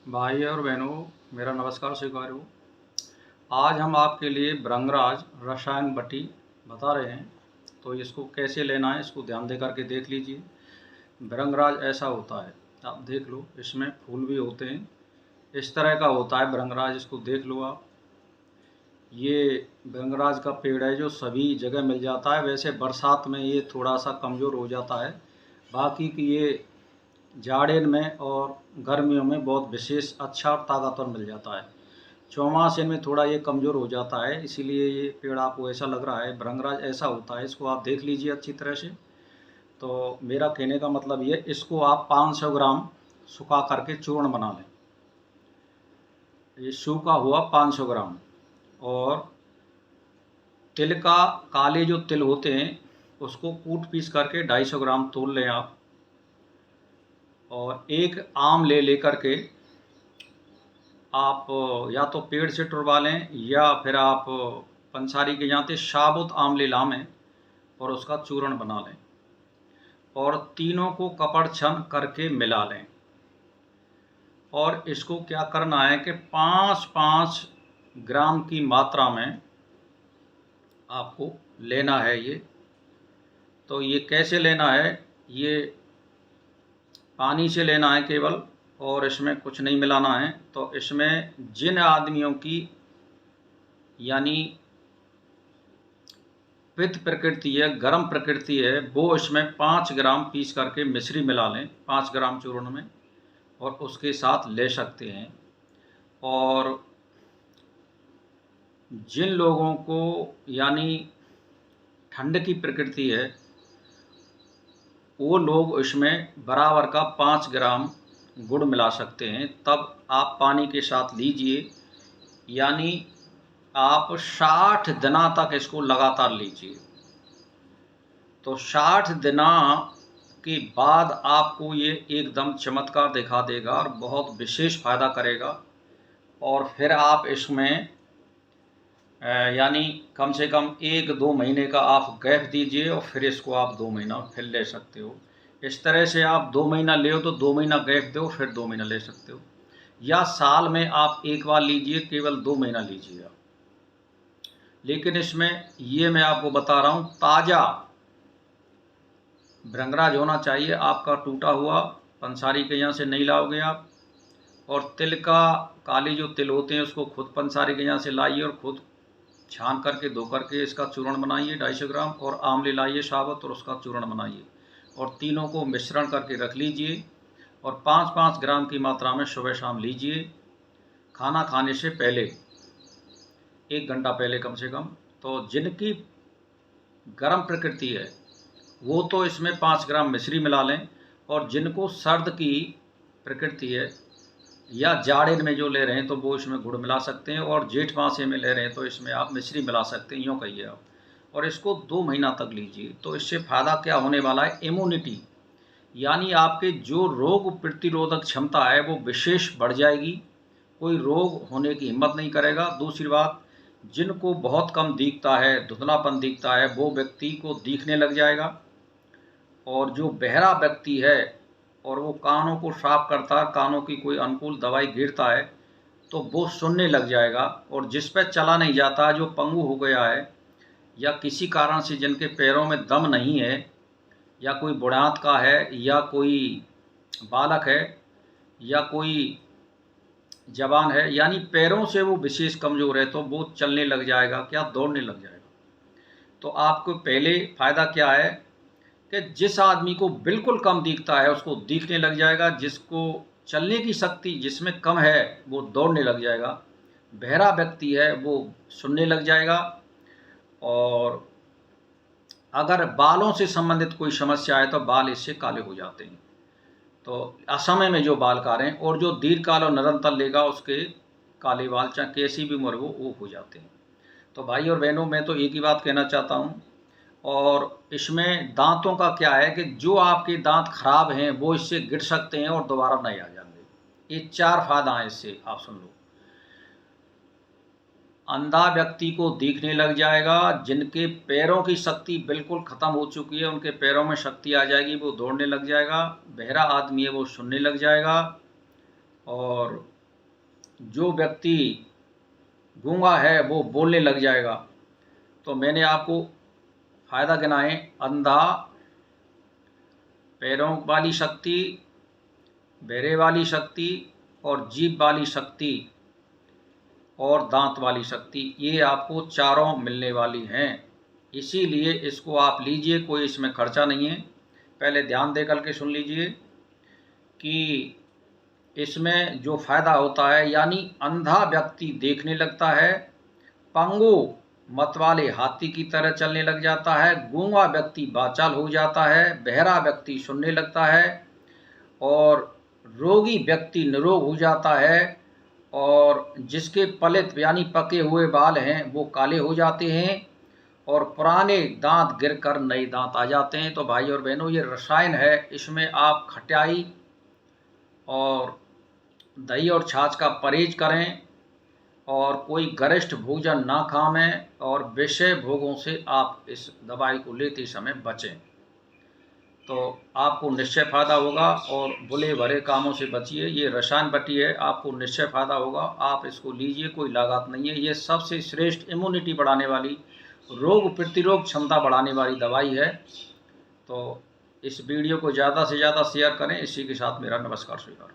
भाई और बहनों, मेरा नमस्कार स्वीकार हो। आज हम आपके लिए भृंगराज रसायन बटी बता रहे हैं। तो इसको कैसे लेना है, इसको ध्यान दे करके देख लीजिए। भृंगराज ऐसा होता है, आप देख लो, इसमें फूल भी होते हैं। इस तरह का होता है भृंगराज, इसको देख लो आप। ये भृंगराज का पेड़ है जो सभी जगह मिल जाता है। वैसे बरसात में ये थोड़ा सा कमज़ोर हो जाता है, बाकी कि ये जाड़े में और गर्मियों में बहुत विशेष अच्छा और ताकतवर मिल जाता है। चौमासे में थोड़ा ये कमज़ोर हो जाता है, इसीलिए ये पेड़ आपको ऐसा लग रहा है। भृंगराज ऐसा होता है, इसको आप देख लीजिए अच्छी तरह से। तो मेरा कहने का मतलब ये, इसको आप 500 ग्राम सुखा करके चूर्ण बना लें। ये सूखा हुआ 500 ग्राम। और तिल का, काले जो तिल होते हैं उसको कूट पीस करके 250 ग्राम तोल लें आप। और एक आम लेकर के आप या तो पेड़ से टुरवा लें या फिर आप पंसारी के यहाँ से साबुत आमले लामें और उसका चूर्ण बना लें। और तीनों को कपड़ छन करके मिला लें। और इसको क्या करना है कि 5-5 ग्राम की मात्रा में आपको लेना है ये। तो ये कैसे लेना है, ये पानी से लेना है केवल, और इसमें कुछ नहीं मिलाना है। तो इसमें जिन आदमियों की यानी पित्त प्रकृति है, गर्म प्रकृति है, वो इसमें 5 ग्राम पीस करके मिश्री मिला लें 5 ग्राम चूर्ण में, और उसके साथ ले सकते हैं। और जिन लोगों को यानी ठंड की प्रकृति है, वो लोग इसमें बराबर का 5 ग्राम गुड़ मिला सकते हैं। तब आप पानी के साथ लीजिए, यानी आप 60 दिना तक इसको लगातार लीजिए। तो 60 दिना के बाद आपको ये एकदम चमत्कार दिखा देगा और बहुत विशेष फ़ायदा करेगा। और फिर आप इसमें यानी कम से कम 1-2 महीने का आप गैप दीजिए, और फिर इसको आप 2 महीना फिर ले सकते हो। इस तरह से आप 2 महीना ले तो 2 महीना गैप दो, फिर 2 महीना ले सकते हो। या साल में आप एक बार लीजिए, केवल 2 महीना लीजिएगा। लेकिन इसमें ये मैं आपको बता रहा हूँ, ताज़ा भृंगराज होना चाहिए आपका, टूटा हुआ पंसारी के यहाँ से नहीं लाओगे आप। और तिल का, काले जो तिल होते हैं उसको खुद पंसारी के यहाँ से लाइए और खुद छान करके धो करके इसका चूर्ण बनाइए 250 ग्राम। और आमले लाइए साबुत और उसका चूर्ण बनाइए, और तीनों को मिश्रण करके रख लीजिए। और 5-5 ग्राम की मात्रा में सुबह शाम लीजिए, खाना खाने से पहले 1 घंटा पहले कम से कम। तो जिनकी गर्म प्रकृति है वो तो इसमें 5 ग्राम मिश्री मिला लें, और जिनको सर्द की प्रकृति है या जाड़े में जो ले रहे हैं तो वो इसमें गुड़ मिला सकते हैं। और जेठ मासे में ले रहे हैं तो इसमें आप मिश्री मिला सकते हैं, यूँ कहिए आप। और इसको 2 महीना तक लीजिए। तो इससे फ़ायदा क्या होने वाला है, इम्यूनिटी यानी आपके जो रोग प्रतिरोधक क्षमता है वो विशेष बढ़ जाएगी, कोई रोग होने की हिम्मत नहीं करेगा। दूसरी बात, जिनको बहुत कम दिखता है, धुंधलापन दिखता है, वो व्यक्ति को दिखने लग जाएगा। और जो बहरा व्यक्ति है और वो कानों को साफ करता है, कानों की कोई अनुकूल दवाई गिरता है तो वो सुनने लग जाएगा। और जिस पे चला नहीं जाता, जो पंगु हो गया है, या किसी कारण से जिनके पैरों में दम नहीं है, या कोई बुढ़ात का है, या कोई बालक है, या कोई जवान है, यानी पैरों से वो विशेष कमज़ोर है, तो वो चलने लग जाएगा, क्या दौड़ने लग जाएगा। तो आपको पहले फ़ायदा क्या है कि जिस आदमी को बिल्कुल कम दिखता है उसको दिखने लग जाएगा, जिसको चलने की शक्ति जिसमें कम है वो दौड़ने लग जाएगा, बहरा व्यक्ति है वो सुनने लग जाएगा। और अगर बालों से संबंधित कोई समस्या है तो बाल इससे काले हो जाते हैं। तो असमय में जो बाल काले हैं और जो दीर्घकाल और निरंतर लेगा उसके काले बाल, चाहे कैसी भी उम्र वो हो जाते हैं। तो भाई और बहनों, मैं तो एक ही बात कहना चाहता हूँ। और इसमें दांतों का क्या है कि जो आपके दांत खराब हैं वो इससे गिर सकते हैं और दोबारा नहीं आ जाएंगे। ये 4 फायदा हैं इससे, आप सुन लो। अंधा व्यक्ति को दिखने लग जाएगा, जिनके पैरों की शक्ति बिल्कुल ख़त्म हो चुकी है उनके पैरों में शक्ति आ जाएगी, वो दौड़ने लग जाएगा। बहरा आदमी है वो सुनने लग जाएगा। और जो व्यक्ति गूंगा है वो बोलने लग जाएगा। तो मैंने आपको फ़ायदा गिनाए: अंधा, पैरों वाली शक्ति, बहरे वाली शक्ति और जीभ वाली शक्ति और दांत वाली शक्ति, ये आपको चारों मिलने वाली हैं। इसीलिए इसको आप लीजिए, कोई इसमें खर्चा नहीं है। पहले ध्यान दे करके सुन लीजिए कि इसमें जो फ़ायदा होता है, यानी अंधा व्यक्ति देखने लगता है, पंगु मत वाले हाथी की तरह चलने लग जाता है, गूंगा व्यक्ति बाचाल हो जाता है, बहरा व्यक्ति सुनने लगता है और रोगी व्यक्ति निरोग हो जाता है, और जिसके पलित यानी पके हुए बाल हैं वो काले हो जाते हैं और पुराने दांत गिरकर नए दांत आ जाते हैं। तो भाई और बहनों, ये रसायन है, इसमें आप खटाई और दही और छाछ का परहेज करें और कोई गरिष्ठ भोजन ना खाएं और विषय भोगों से आप इस दवाई को लेते समय बचें। तो आपको निश्चय फ़ायदा होगा और बुले भरे कामों से बचिए। ये रसायन बटी है, आपको निश्चय फ़ायदा होगा। आप इसको लीजिए, कोई लागत नहीं है। ये सबसे श्रेष्ठ इम्यूनिटी बढ़ाने वाली, रोग प्रतिरोध क्षमता बढ़ाने वाली दवाई है। तो इस वीडियो को ज़्यादा से ज़्यादा शेयर करें। इसी के साथ मेरा नमस्कार स्वीकार।